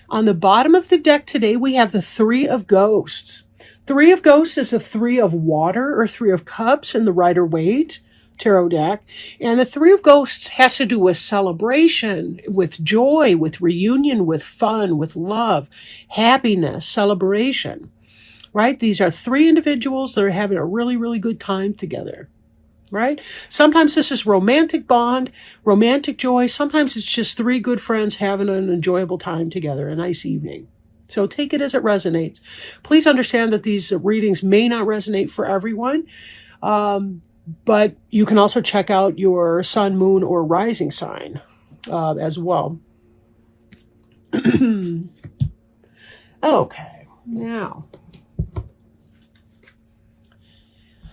On the bottom of the deck today, we have the Three of Ghosts. Three of Ghosts is the Three of Water or Three of Cups in the Rider-Waite tarot deck. And the Three of Ghosts has to do with celebration, with joy, with reunion, with fun, with love, happiness, celebration, right? These are three individuals that are having a really, really good time together. Right? Sometimes this is romantic bond, romantic joy. Sometimes it's just three good friends having an enjoyable time together, a nice evening. So take it as it resonates. Please understand that these readings may not resonate for everyone, but you can also check out your sun, moon, or rising sign as well. Okay, now.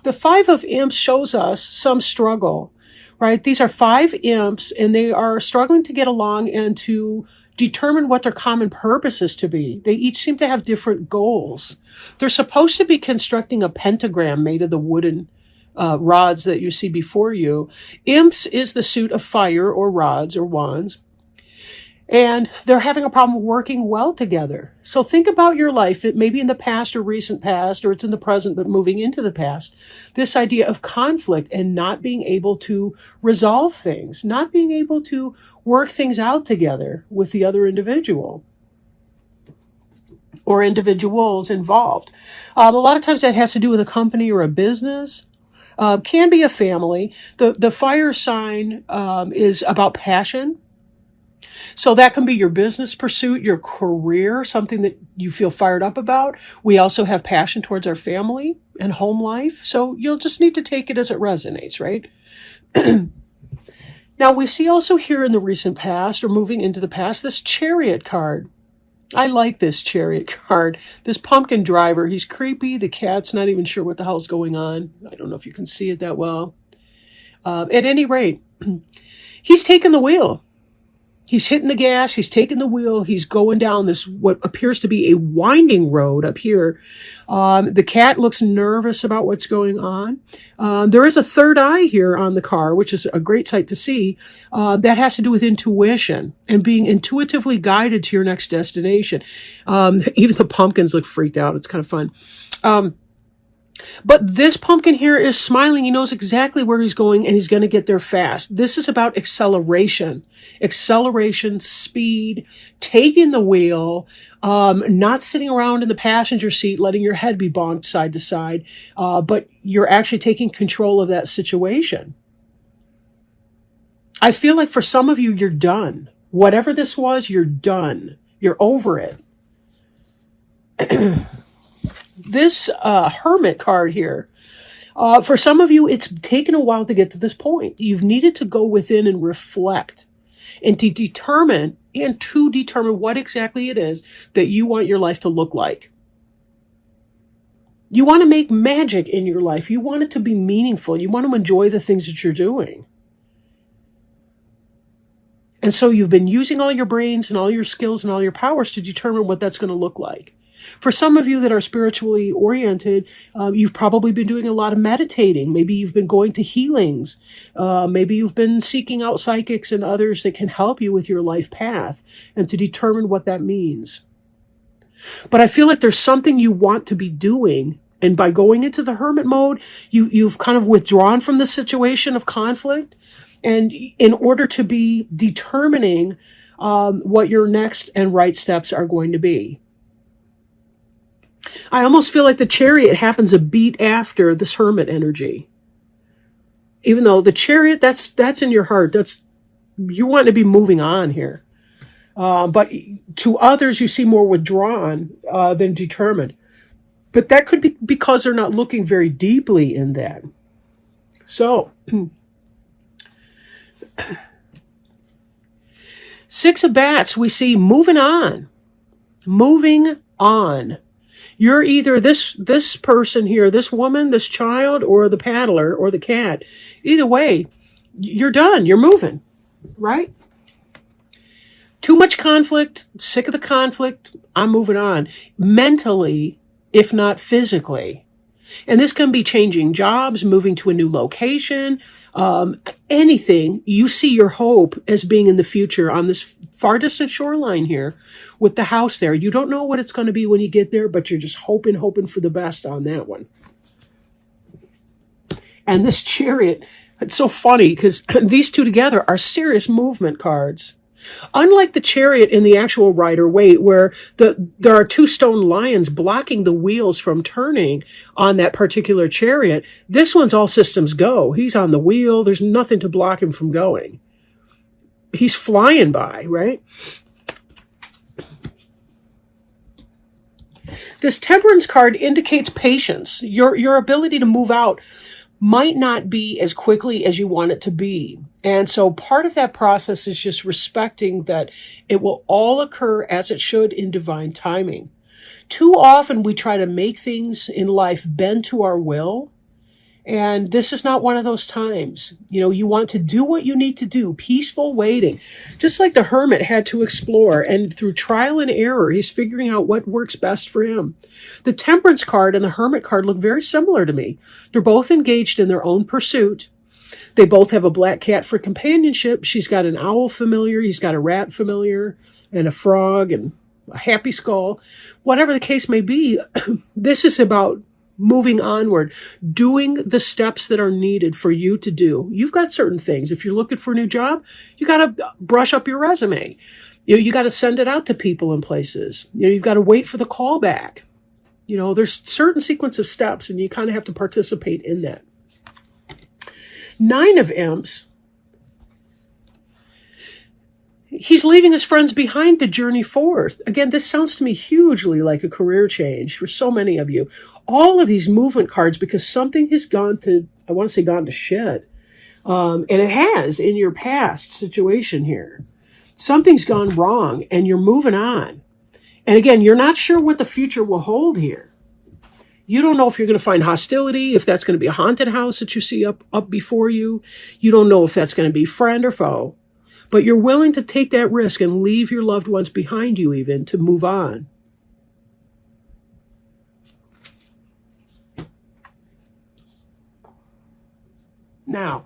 The Five of Imps shows us some struggle, right? These are five imps, and they are struggling to get along and to determine what their common purpose is to be. They each seem to have different goals. They're supposed to be constructing a pentagram made of the wooden rods that you see before you. Imps is the suit of fire or rods or wands. And they're having a problem working well together. So think about your life. It may be in the past or recent past, or it's in the present, but moving into the past. This idea of conflict and not being able to resolve things, not being able to work things out together with the other individual or individuals involved. A lot of times that has to do with a company or a business. Can be a family. The fire sign is about passion. So that can be your business pursuit, your career, something that you feel fired up about. We also have passion towards our family and home life. So you'll just need to take it as it resonates, right? Now we see also here in the recent past or moving into the past, this Chariot card. I like this Chariot card. This pumpkin driver, he's creepy. The cat's not even sure what the hell's going on. I don't know if you can see it that well. At any rate, he's taken the wheel. He's hitting the gas, he's taking the wheel, he's going down this, what appears to be a winding road up here. The cat looks nervous about what's going on. There is a third eye here on the car, which is a great sight to see. That has to do with intuition and being intuitively guided to your next destination. Even the pumpkins look freaked out. It's kind of fun. But this pumpkin here is smiling. He knows exactly where he's going and he's going to get there fast. This is about acceleration, speed, taking the wheel, not sitting around in the passenger seat, letting your head be bonked side to side, but you're actually taking control of that situation. I feel like for some of you, you're done. Whatever this was, you're done. You're over it. This Hermit card here, for some of you, it's taken a while to get to this point. You've needed to go within and reflect and to determine what exactly it is that you want your life to look like. You want to make magic in your life. You want it to be meaningful. You want to enjoy the things that you're doing. And so you've been using all your brains and all your skills and all your powers to determine what that's going to look like. For some of you that are spiritually oriented, you've probably been doing a lot of meditating. Maybe you've been going to healings. Maybe you've been seeking out psychics and others that can help you with your life path and to determine what that means. But I feel like there's something you want to be doing. And by going into the hermit mode, you've kind of withdrawn from the situation of conflict. And in order to be determining what your next and right steps are going to be. I almost feel like the Chariot happens a beat after this Hermit energy. Even though the Chariot, that's in your heart. You want to be moving on here. But to others, you see more withdrawn than determined. But that could be because they're not looking very deeply in that. So, Six of Bats, we see moving on. Moving on. You're either this person here, this woman, this child, or the paddler, or the cat. Either way, you're done. You're moving, right? Too much conflict, sick of the conflict, I'm moving on. Mentally, if not physically. And this can be changing jobs, moving to a new location, anything. You see your hope as being in the future on this far distant shoreline here with the house there. You don't know what it's going to be when you get there, but you're just hoping for the best on that one. And this Chariot, it's so funny because these two together are serious movement cards. Unlike the Chariot in the actual Rider-Waite, where there are two stone lions blocking the wheels from turning on that particular Chariot, this one's all systems go. He's on the wheel. There's nothing to block him from going. He's flying by, right? This Temperance card indicates patience. Your ability to move out might not be as quickly as you want it to be. And so part of that process is just respecting that it will all occur as it should in divine timing. Too often we try to make things in life bend to our will. And this is not one of those times. You want to do what you need to do, peaceful waiting. Just like the hermit had to explore, and through trial and error, he's figuring out what works best for him. The Temperance card and the Hermit card look very similar to me. They're both engaged in their own pursuit. They both have a black cat for companionship. She's got an owl familiar, he's got a rat familiar, and a frog, and a happy skull. Whatever the case may be, this is about moving onward, doing the steps that are needed for you to do. You've got certain things. If you're looking for a new job, you got to brush up your resume. You got to send it out to people and places. You've got to wait for the call back. There's certain sequence of steps, and you kind of have to participate in that. 9 of Imps. He's leaving his friends behind to journey forth. Again, this sounds to me hugely like a career change for so many of you. All of these movement cards, because something has gone to shit. And it has in your past situation here. Something's gone wrong and you're moving on. And again, you're not sure what the future will hold here. You don't know if you're going to find hostility, if that's going to be a haunted house that you see up before you. You don't know if that's going to be friend or foe. But you're willing to take that risk and leave your loved ones behind you even to move on. Now,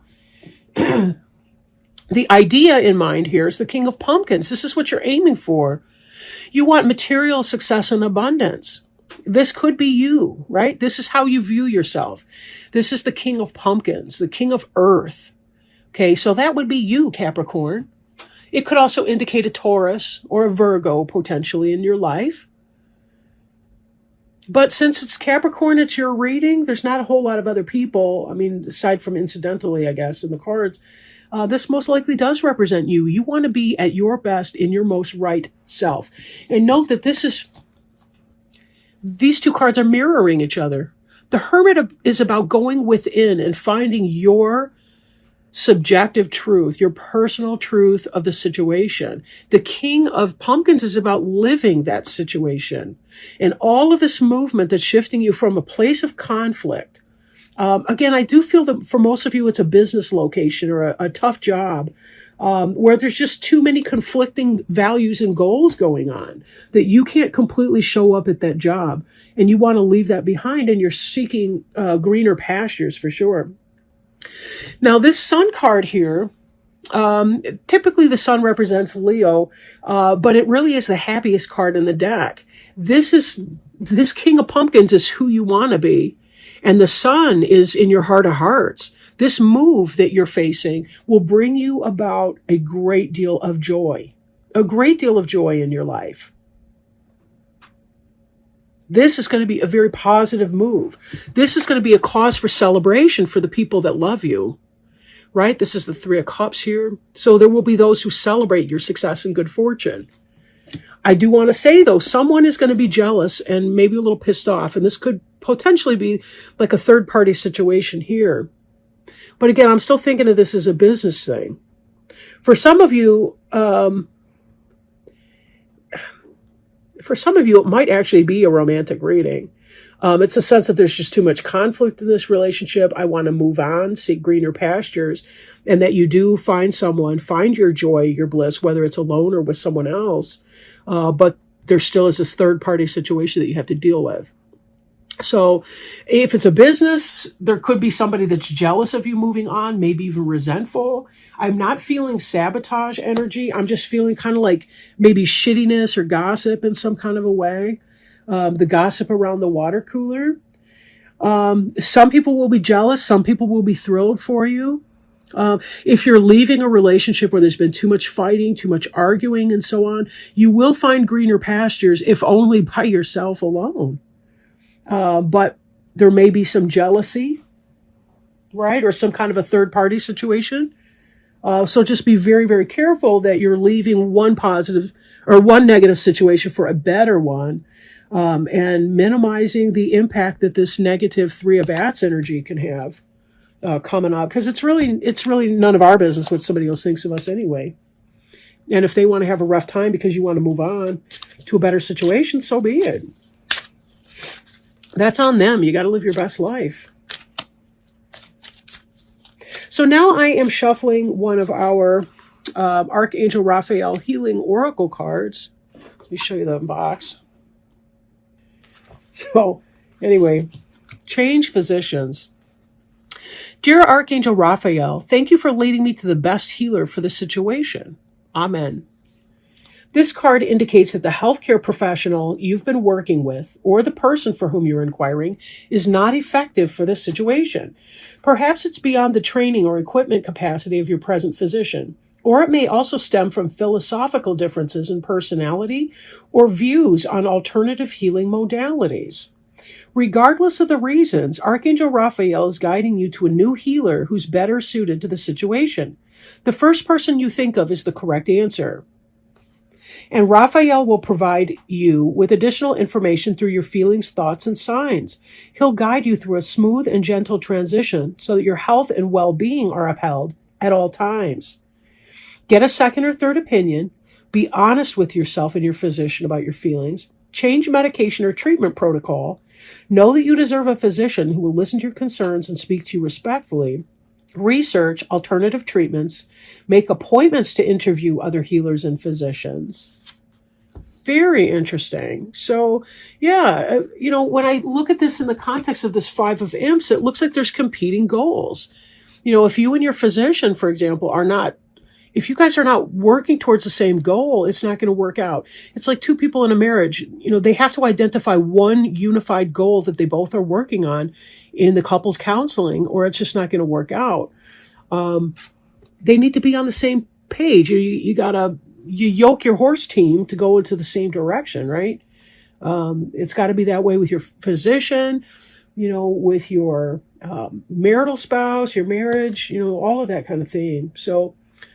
the idea in mind here is the King of Pumpkins. This is what you're aiming for. You want material success and abundance. This could be you, right? This is how you view yourself. This is the King of Pumpkins, the King of Earth. Okay, so that would be you, Capricorn. It could also indicate a Taurus or a Virgo potentially in your life. But since it's Capricorn, it's your reading. There's not a whole lot of other people. I mean, aside from incidentally, I guess, in the cards. This most likely does represent you. You want to be at your best in your most right self. And note that these two cards are mirroring each other. The Hermit is about going within and finding your subjective truth, your personal truth of the situation. The King of Pumpkins is about living that situation. And all of this movement that's shifting you from a place of conflict. Again, I do feel that for most of you, it's a business location or a tough job where there's just too many conflicting values and goals going on that you can't completely show up at that job. And you want to leave that behind, and you're seeking greener pastures for sure. Now, this Sun card here, typically the Sun represents Leo, but it really is the happiest card in the deck. This King of Pumpkins is who you want to be. And the Sun is in your heart of hearts. This move that you're facing will bring you about a great deal of joy in your life. This is going to be a very positive move. This is going to be a cause for celebration for the people that love you, right? This is the 3 of Cups here. So there will be those who celebrate your success and good fortune. I do want to say, though, someone is going to be jealous and maybe a little pissed off, and this could potentially be like a third-party situation here. But again, I'm still thinking of this as a business thing. For some of you, it might actually be a romantic reading. It's a sense that there's just too much conflict in this relationship. I want to move on, seek greener pastures, and that you do find your joy, your bliss, whether it's alone or with someone else. But there still is this third-party situation that you have to deal with. So if it's a business, there could be somebody that's jealous of you moving on, maybe even resentful. I'm not feeling sabotage energy. I'm just feeling kind of like maybe shittiness or gossip in some kind of a way. The gossip around the water cooler. Some people will be jealous. Some people will be thrilled for you. If you're leaving a relationship where there's been too much fighting, too much arguing, and so on, you will find greener pastures, if only by yourself alone. But there may be some jealousy, right? Or some kind of a third party situation. So just be very, very careful that you're leaving one positive or one negative situation for a better one, and minimizing the impact that this negative three of bats energy can have coming up. Because it's really none of our business what somebody else thinks of us anyway. And if they want to have a rough time because you want to move on to a better situation, so be it. That's on them. You got to live your best life. So now I am shuffling one of our Archangel Raphael Healing Oracle cards. Let me show you the box. So anyway, change physicians. Dear Archangel Raphael, thank you for leading me to the best healer for the situation. Amen. This card indicates that the healthcare professional you've been working with, or the person for whom you're inquiring, is not effective for this situation. Perhaps it's beyond the training or equipment capacity of your present physician, or it may also stem from philosophical differences in personality or views on alternative healing modalities. Regardless of the reasons, Archangel Raphael is guiding you to a new healer who's better suited to the situation. The first person you think of is the correct answer. And Raphael will provide you with additional information through your feelings, thoughts, and signs. He'll guide you through a smooth and gentle transition so that your health and well-being are upheld at all times. Get a second or third opinion. Be honest with yourself and your physician about your feelings. Change medication or treatment protocol. Know that you deserve a physician who will listen to your concerns and speak to you respectfully. Research alternative treatments. Make appointments to interview other healers and physicians. Very interesting. So, yeah, when I look at this in the context of this Five of Imps, it looks like there's competing goals. If you and your physician, for example, if you guys are not working towards the same goal, it's not going to work out. It's like two people in a marriage. They have to identify one unified goal that they both are working on in the couples counseling, or it's just not going to work out. They need to be on the same page. You yoke your horse team to go into the same direction, right? It's got to be that way with your physician, with your marital spouse, your marriage, all of that kind of thing. So